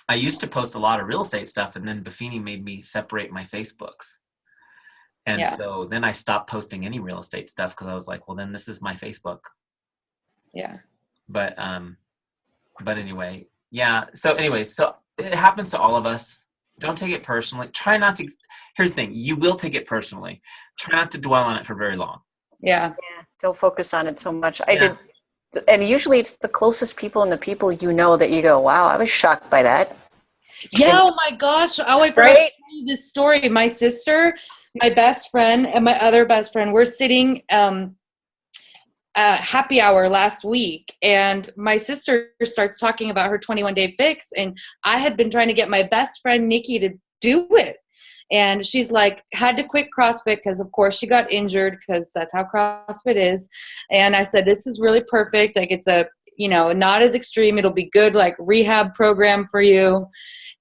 I used to post a lot of real estate stuff, and then Buffini made me separate my Facebooks. And so then I stopped posting any real estate stuff because I was like, well, then this is my Facebook. Yeah. But anyway, yeah. So it happens to all of us. Don't take it personally. Try not to. Here's the thing. You will take it personally. Try not to dwell on it for very long. Yeah. Don't focus on it so much. I did. And usually it's the closest people and the people that you go, wow, I was shocked by that. Yeah. Oh my gosh. Oh, I forgot to tell you this story. My sister, my best friend, and my other best friend were sitting happy hour last week, and my sister starts talking about her 21-day fix, and I had been trying to get my best friend Nikki to do it. And she's like, had to quit CrossFit because, of course, she got injured because that's how CrossFit is. And I said, this is really perfect. Like, it's not as extreme. It'll be good, like, rehab program for you.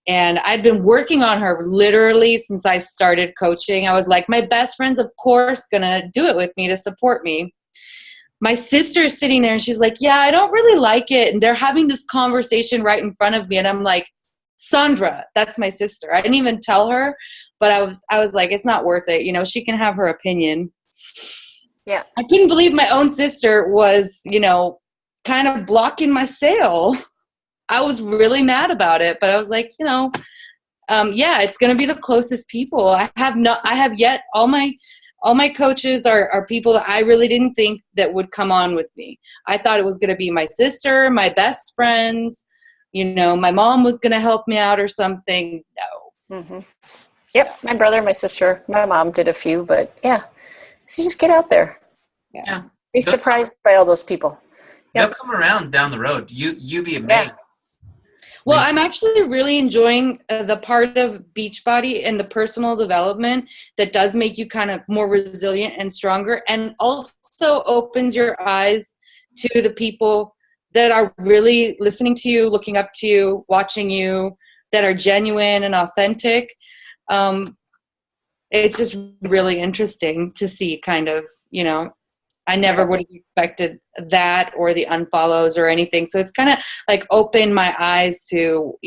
And I'd been working on her literally since I started coaching. I was like, my best friend's, of course, going to do it with me to support me. My sister's sitting there and she's like, yeah, I don't really like it. And they're having this conversation right in front of me. And I'm like, Sandra, that's my sister. I didn't even tell her, but I was like, it's not worth it. She can have her opinion. Yeah. I couldn't believe my own sister was, kind of blocking my sale. I was really mad about it, but I was like, it's going to be the closest people. I have yet all all my coaches are people that I really didn't think that would come on with me. I thought it was going to be my sister, my best friends, my mom was going to help me out or something. No. Mm-hmm. Yep, my brother, my sister, my mom did a few, but yeah. So you just get out there. Yeah. Be surprised by all those people. They'll Yep. come around down the road. You be amazed. Yeah. Well, I'm actually really enjoying the part of Beachbody and the personal development that does make you kind of more resilient and stronger, and also opens your eyes to the people that are really listening to you, looking up to you, watching you, that are genuine and authentic. It's just really interesting to see kind of, I never would have expected that or the unfollows or anything. So it's kind of like opened my eyes to,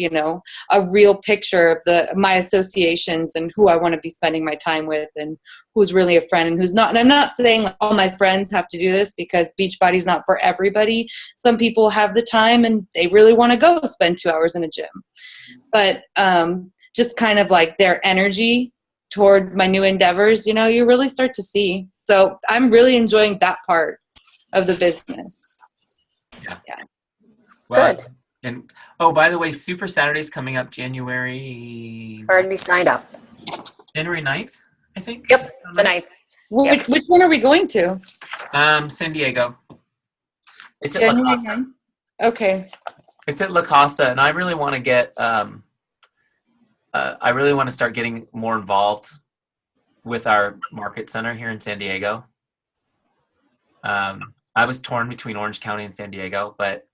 a real picture of my associations and who I want to be spending my time with and who's really a friend and who's not. And I'm not saying like all my friends have to do this, because Beachbody's not for everybody. Some people have the time and they really want to go spend 2 hours in a gym. But just kind of like their energy towards my new endeavors, you really start to see. So I'm really enjoying that part of the business. Yeah. Well, good. And by the way, Super Saturday's coming up January. Already signed up. January 9th, I think. Yep, the 9th. Yep. Which one are we going to? San Diego. It's at January La Costa. 9th? Okay. It's at La Costa, and I really want to get. I really want to start getting more involved with our market center here in San Diego. I was torn between Orange County and San Diego, but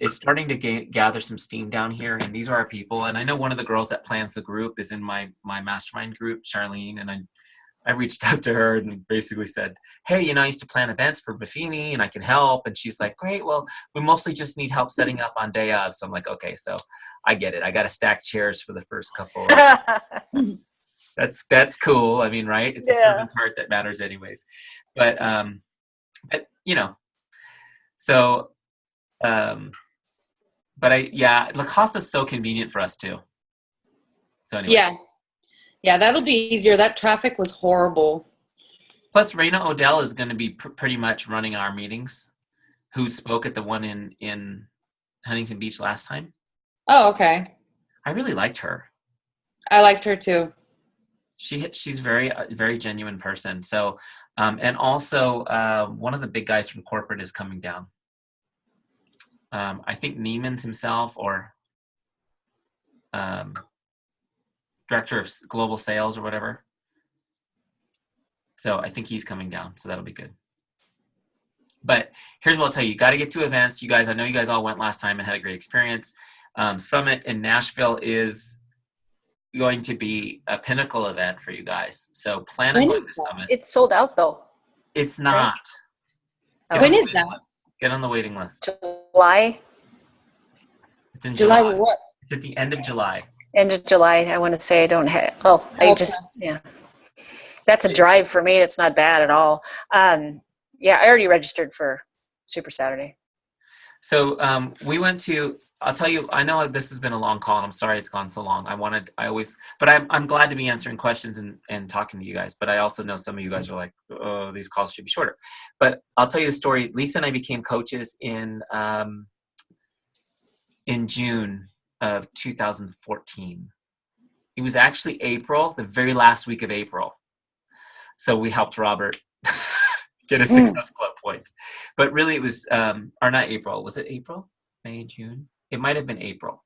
it's starting to gather some steam down here, and these are our people. And I know one of the girls that plans the group is in my mastermind group, Charlene, and I reached out to her and basically said, hey, I used to plan events for Buffini and I can help. And she's like, great, well, we mostly just need help setting up on day of. So I'm like, okay, so I get it. I got to stack chairs for the first couple. That's cool. I mean, right? It's a servant's heart that matters anyways. But, so, but La Costa's so convenient for us too. So anyway. Yeah, that'll be easier. That traffic was horrible. Plus, Raina Odell is going to be pretty much running our meetings, who spoke at the one in Huntington Beach last time. Oh, okay. I really liked her. I liked her too. She's very, very genuine person. So, and also one of the big guys from corporate is coming down. I think Neiman's himself, or director of global sales or whatever. So I think he's coming down. So that'll be good. But here's what I'll tell you. You got to get to events. You guys, I know you guys all went last time and had a great experience. Summit in Nashville is going to be a pinnacle event for you guys. So plan on going to Summit. It's sold out though. It's not. Right? When is that? Get on the waiting list. July? It's in July. July what? It's at the end of July. End of July. I want to say I don't have. Oh, I just That's a drive for me. It's not bad at all. I already registered for Super Saturday. So we went to. I'll tell you. I know this has been a long call, and I'm sorry it's gone so long. I'm glad to be answering questions and talking to you guys. But I also know some of you guys are like, oh, these calls should be shorter. But I'll tell you the story. Lisa and I became coaches in June of 2014. It was actually April, the very last week of April. So we helped Robert get his Success Club points. But really it was, or not April. Was it April? May, June? It might have been April.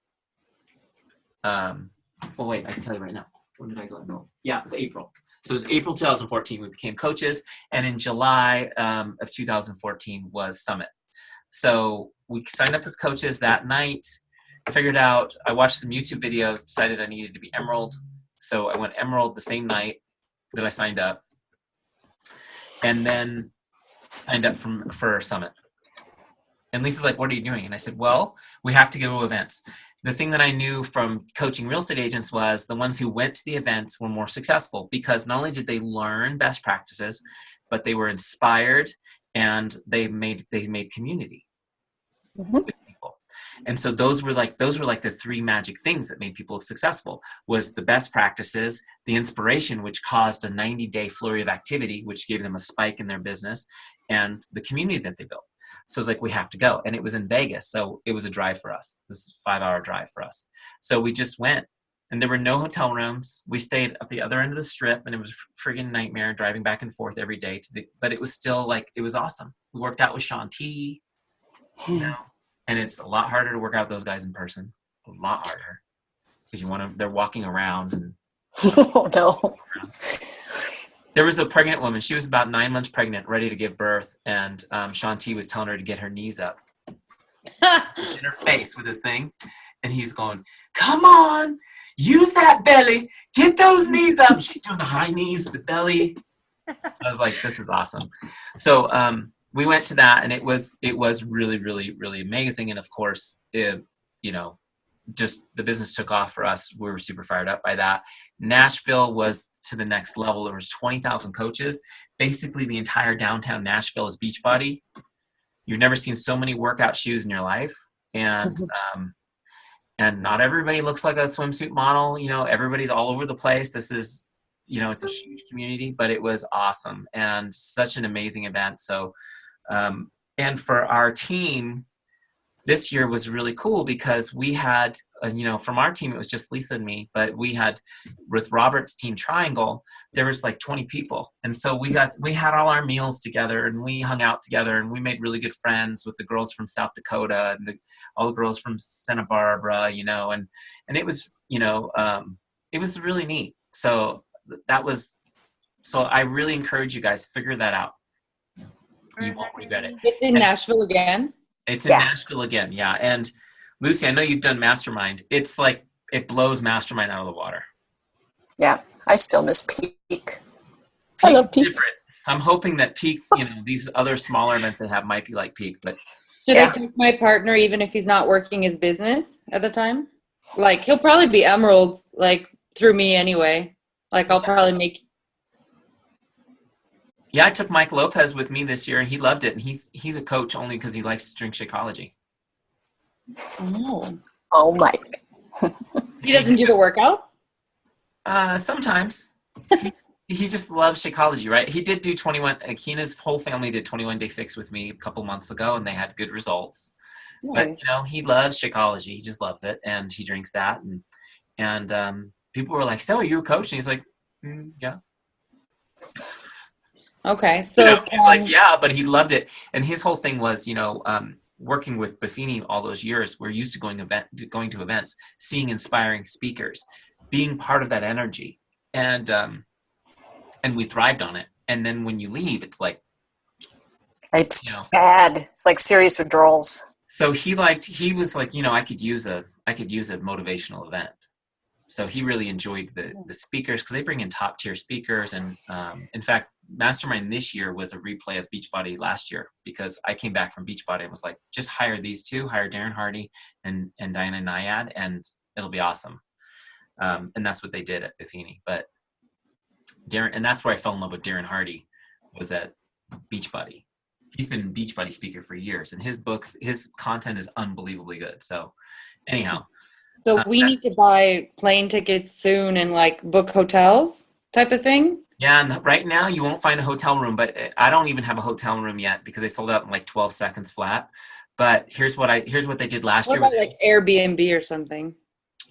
Well, wait, I can tell you right now. When did I go enroll? Yeah, it was April. So it was April 2014. We became coaches. And in July of 2014 was Summit. So we signed up as coaches that night. Figured out, I watched some YouTube videos, decided I needed to be Emerald. So I went Emerald the same night that I signed up. And then signed up for Summit. And Lisa's like, what are you doing? And I said, well, we have to go to events. The thing that I knew from coaching real estate agents was the ones who went to the events were more successful, because not only did they learn best practices, but they were inspired and they made community with people. And so those were like the three magic things that made people successful: was the best practices, the inspiration, which caused a 90-day flurry of activity, which gave them a spike in their business, and the community that they built. So it's like, we have to go. And it was in Vegas. So it was a drive for us. It was a 5-hour drive for us. So we just went, and there were no hotel rooms. We stayed at the other end of the strip, and it was a friggin' nightmare driving back and forth every day but it was still like, it was awesome. We worked out with Shaun T, and it's a lot harder to work out with those guys in person. A lot harder. Because they're walking around and Oh no. there was a pregnant woman. She was about 9 months pregnant, ready to give birth, and Shaun T was telling her to get her knees up in her face with his thing, and he's going, "Come on, use that belly, get those knees up." She's doing the high knees, the belly. I was like, this is awesome. So we went to that, and it was really, really, really amazing. And of course, just the business took off for us. We were super fired up by that. Nashville was to the next level. There was 20,000 coaches. Basically, the entire downtown Nashville is Beachbody. You've never seen so many workout shoes in your life. And and not everybody looks like a swimsuit model. Everybody's all over the place. This is, it's a huge community, but it was awesome and such an amazing event. So, and for our team, this year was really cool because we had, from our team, it was just Lisa and me, but we had, with Robert's team Triangle, there was like 20 people. And so we had all our meals together, and we hung out together, and we made really good friends with the girls from South Dakota and all the girls from Santa Barbara, and it was, it was really neat. So I really encourage you guys, figure that out. You won't regret it. It's in Nashville again. It's in Nashville again, yeah. And Lucy, I know you've done Mastermind. It's like, it blows Mastermind out of the water. Yeah, I still miss Peak. I love Peak. Different. I'm hoping that Peak, these other smaller events they have might be like Peak, but should I take my partner even if he's not working his business at the time? Like, he'll probably be Emerald, like, through me anyway. Like, I'll probably make. Yeah, I took Mike Lopez with me this year, and he loved it. And he's a coach only because he likes to drink Shakeology. Oh, Mike. He doesn't do the workout? Sometimes. He just loves Shakeology, right? He did do 21. He and his whole family did 21-day fix with me a couple months ago, and they had good results. Nice. But he loves Shakeology. He just loves it, and he drinks that. And people were like, "So, are you a coach?" And he's like, "Yeah." Okay, so he's like, "Yeah," but he loved it. And his whole thing was, working with Buffini all those years, we're used to going to events, seeing inspiring speakers, being part of that energy, and we thrived on it. And then when you leave, it's like, it's bad. It's like serious withdrawals. So he was like, I could use a motivational event. So he really enjoyed the speakers, because they bring in top tier speakers. And in fact, Mastermind this year was a replay of Beachbody last year, because I came back from Beachbody and was like, just hire these two, hire Darren Hardy and Diana Nyad, and it'll be awesome. And that's what they did at Buffini. But Darren, and that's where I fell in love with Darren Hardy, was at Beachbody. He's been a Beachbody speaker for years, and his content is unbelievably good. So anyhow. So we need to buy plane tickets soon and like book hotels type of thing? Yeah, and right now you won't find a hotel room, but I don't even have a hotel room yet, because they sold out in like 12 seconds flat. But here's what they did last year. What about like Airbnb or something?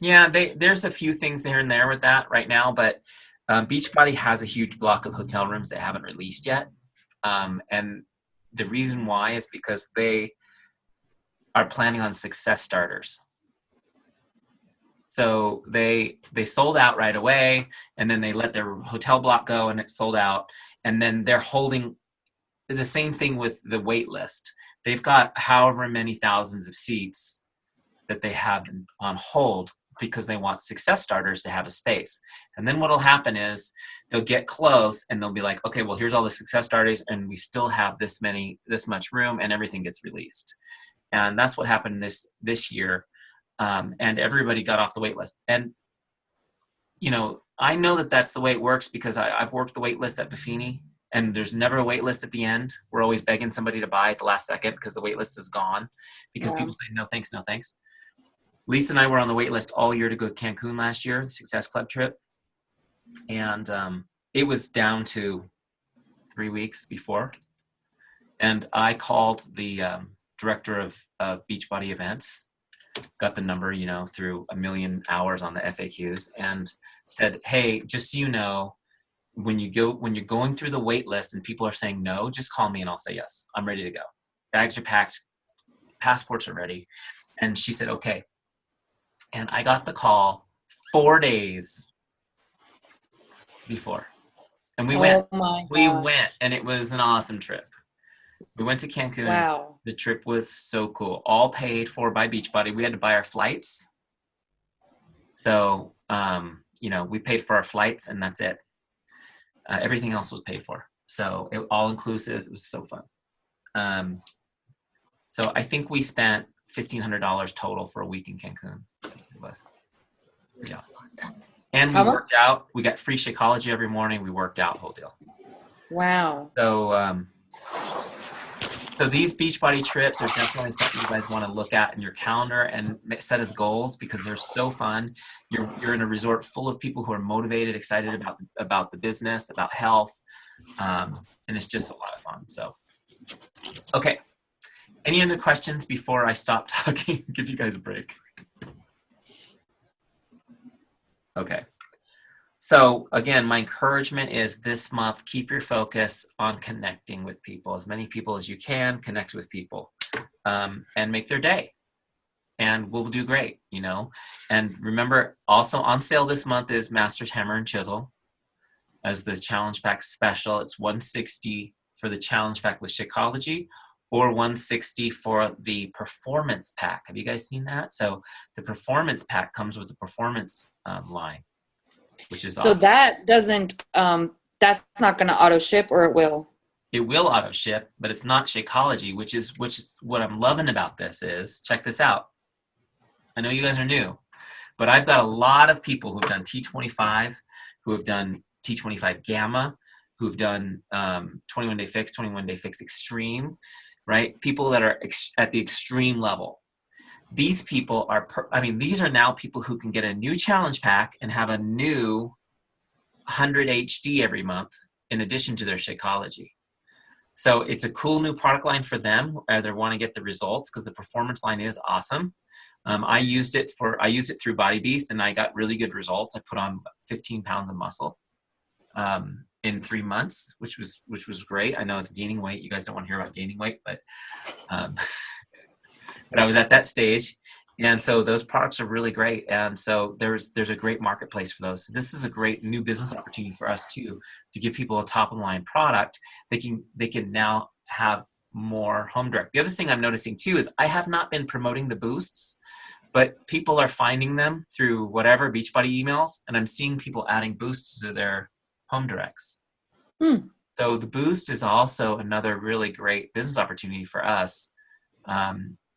Yeah, there's a few things here and there with that right now, but Beachbody has a huge block of hotel rooms they haven't released yet. And the reason why is because they are planning on success starters. So they sold out right away, and then they let their hotel block go, and it sold out. And then they're holding the same thing with the wait list. They've got however many thousands of seats that they have on hold, because they want success starters to have a space. And then what'll happen is they'll get close, and they'll be like, okay, well, here's all the success starters, and we still have this much room, and everything gets released. And that's what happened this year. And everybody got off the wait list. And, I know that that's the way it works, because I've worked the wait list at Buffini, and there's never a wait list at the end. We're always begging somebody to buy at the last second because the wait list is gone because Wow. people say no thanks, no thanks. Lisa and I were on the wait list all year to go to Cancun last year, the Success Club trip, and it was down to 3 weeks before, and I called the director of Beachbody events, got the number, through a million hours on the FAQs, and said, hey, just so you know, when you're going through the wait list and people are saying no, just call me and I'll say yes. I'm ready to go. Bags are packed, passports are ready. And she said, okay. And I got the call 4 days before. And we went. My We God. went, and it was an awesome trip. We went to Cancun. Wow. The trip was so cool. All paid for by Beachbody. We had to buy our flights. So, we paid for our flights, and that's it. Everything else was paid for. So, all inclusive. It was so fun. So, I think we spent $1,500 total for a week in Cancun. It was. Yeah. And we How much? worked out. We got free Shakeology every morning. We worked out, whole deal. Wow. So these Beachbody trips are definitely something you guys want to look at in your calendar and set as goals because they're so fun. You're in a resort full of people who are motivated, excited about the business, about health, and it's just a lot of fun. So, okay. Any other questions before I stop talking? Give you guys a break. Okay. So again, my encouragement is this month, keep your focus on connecting with people, as many people as you can, connect with people, and make their day. And we'll do great, And remember, also on sale this month is Masters Hammer and Chisel as the Challenge Pack special. It's $160 for the Challenge Pack with Shakeology, or $160 for the Performance Pack. Have you guys seen that? So the Performance Pack comes with the Performance line, which is awesome. So that doesn't, that's not going to auto ship, or it will? It will auto ship, but it's not Shakeology, which is what I'm loving about this is, check this out. I know you guys are new, but I've got a lot of people who've done T25, who have done T25 Gamma, who've done 21 Day Fix, 21 Day Fix Extreme, right? People that are at the extreme level. These people are, these are now people who can get a new challenge pack and have a new 100 HD every month in addition to their Shakeology. So it's a cool new product line for them, who either want to get the results because the performance line is awesome. I used it through Body Beast and I got really good results. I put on 15 pounds of muscle in 3 months, which was great. I know it's gaining weight. You guys don't want to hear about gaining weight, but but I was at that stage. And so those products are really great. And so there's a great marketplace for those. So this is a great new business opportunity for us too, to give people a top of the line product. They can now have more home direct. The other thing I'm noticing too is I have not been promoting the boosts, but people are finding them through whatever Beachbody emails, and I'm seeing people adding boosts to their home directs. So the boost is also another really great business opportunity for us.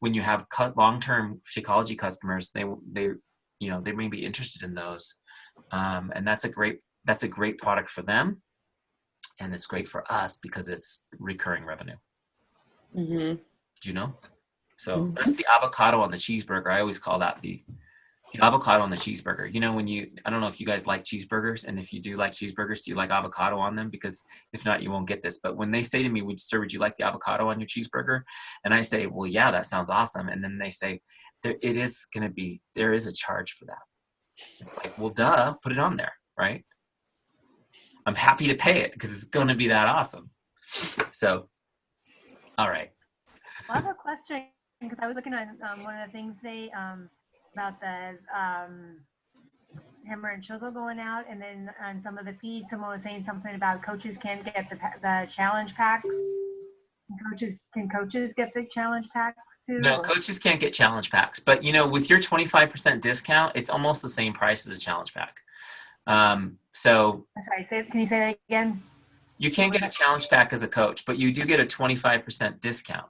When you have long-term Shakeology customers, they may be interested in those, and that's a great product for them, and it's great for us because it's recurring revenue. Mm-hmm. Do you know? So that's the avocado on the cheeseburger. I always call that the avocado on the cheeseburger. I don't know if you guys like cheeseburgers, and if you do like cheeseburgers, do you like avocado on them? Because if not, you won't get this. But when they say to me, sir, would you like the avocado on your cheeseburger? And I say, well, yeah, that sounds awesome. And then they say, there is a charge for that. It's like, well, duh, put it on there, right? I'm happy to pay it because it's going to be that awesome. So, all right. I have a question because I was looking at one of the things about the Hammer and Chisel going out, and then on some of the feeds, someone was saying something about coaches can't get the challenge packs. Can coaches get the challenge packs too? No, coaches can't get challenge packs, but with your 25% discount, it's almost the same price as a challenge pack. So I'm sorry, can you say that again? You can't get a challenge pack as a coach, but you do get a 25% discount.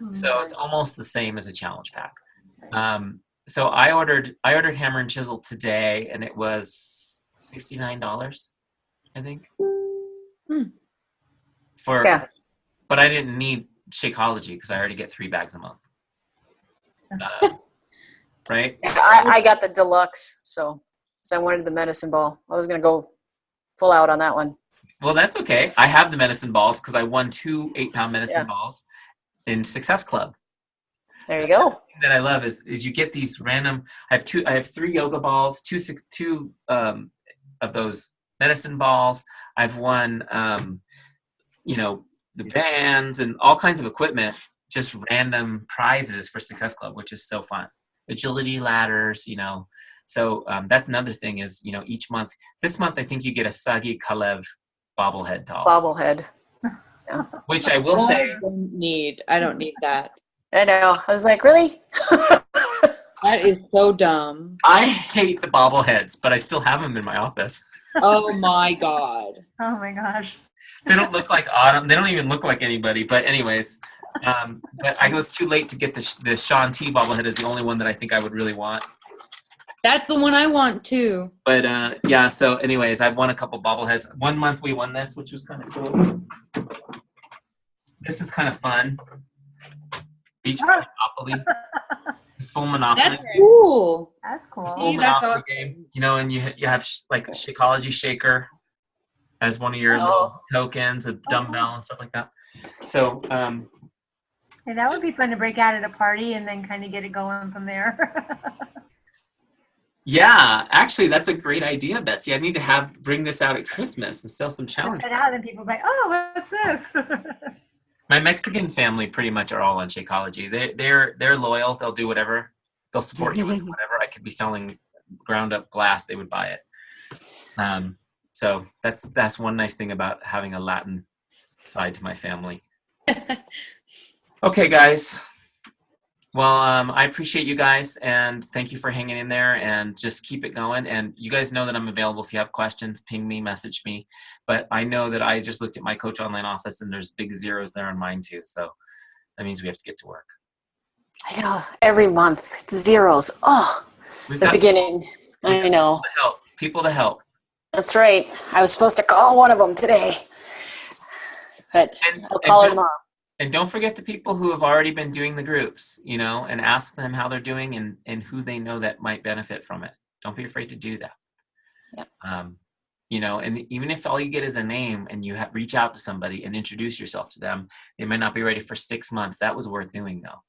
So it's almost the same as a challenge pack. So I ordered Hammer and Chisel today, and it was $69, I think. Yeah. but I didn't need Shakeology because I already get 3 bags a month. Right? I got the deluxe, so I wanted the medicine ball. I was gonna go full out on that one. Well, that's okay. I have the medicine balls because I won 2 8-pound medicine Yeah. balls in Success Club. There you go. That I love is you get these random. I have 3 yoga balls, two of those medicine balls. I've won, the bands and all kinds of equipment, just random prizes for Success Club, which is so fun. Agility ladders, So that's another thing is, each month. This month, I think you get a Sagi Kalev bobblehead doll, Bobblehead. which I will say. I don't need that. I know. I was like, really? That is so dumb. I hate the bobbleheads, but I still have them in my office. Oh my God. Oh my gosh. They don't look like Autumn. They don't even look like anybody. But anyways, but I was too late to get the Sean T bobblehead is the only one that I think I would really want. That's the one I want too. But yeah, so anyways, I've won a couple bobbleheads. One month we won this, which was kind of cool. This is kind of fun. Beach Monopoly. Full Monopoly. That's cool. That's cool. Full See, that's Monopoly awesome. game. And you have like a Shakeology shaker as one of your little tokens, a dumbbell and stuff like that. So Yeah, that would be fun to break out at a party and then kind of get it going from there. yeah, actually that's a great idea, Betsy. I need to bring this out at Christmas and sell some challenges. And now then people are like, oh, what's this? My Mexican family pretty much are all on Shakeology. They're loyal. They'll do whatever. They'll support you with whatever. I could be selling ground up glass. They would buy it. So that's one nice thing about having a Latin side to my family. Okay, guys. Well, I appreciate you guys, and thank you for hanging in there, and just keep it going. And you guys know that I'm available if you have questions. Ping me, message me. But I know that I just looked at my Coach Online office, and there's big zeros there on mine too. So that means we have to get to work. I know. Every month, it's zeros. Oh, We've the got beginning. I know. people to help. That's right. I was supposed to call one of them today, but I'll call her tomorrow. And don't forget the people who have already been doing the groups, and ask them how they're doing and who they know that might benefit from it. Don't be afraid to do that. Yep. And even if all you get is a name and you reach out to somebody and introduce yourself to them, they might not be ready for 6 months. That was worth doing though.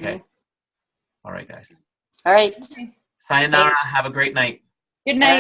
Okay. Mm-hmm. All right, guys. All right. Sayonara. Have a great night. Good night.